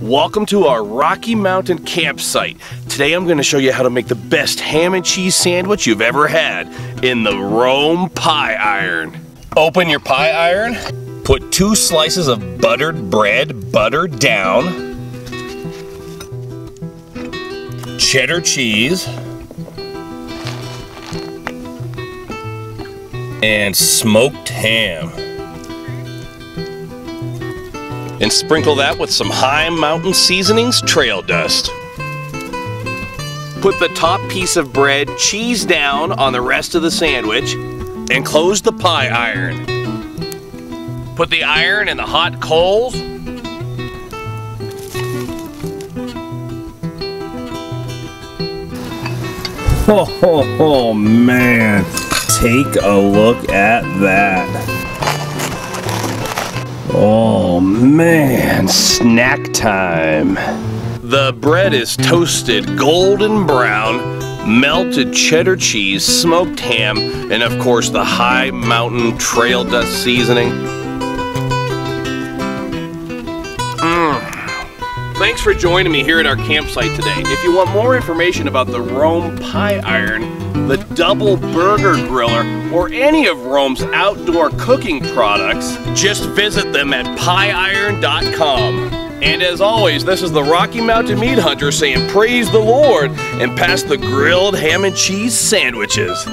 Welcome to our Rocky Mountain campsite. Today I'm going to show you how to make the best ham and cheese sandwich you've ever had in the Rome pie iron. Open your pie iron, put 2 slices of buttered bread, butter down, cheddar cheese, and smoked ham. And sprinkle that with some high mountain seasonings trail dust. Put the top piece of bread cheese down on the rest of the sandwich and close the pie iron. Put the iron in the hot coals. Oh man, take a look at that. Oh man, snack time. The bread is toasted golden brown, melted cheddar cheese, smoked ham, and of course the high mountain trail dust seasoning. Thanks for joining me here at our campsite today. If you want more information about the Rome pie iron, the double burger griller, or any of Rome's outdoor cooking products, just visit them at pieiron.com. And as always, this is the Rocky Mountain Meat Hunter saying praise the Lord and pass the grilled ham and cheese sandwiches.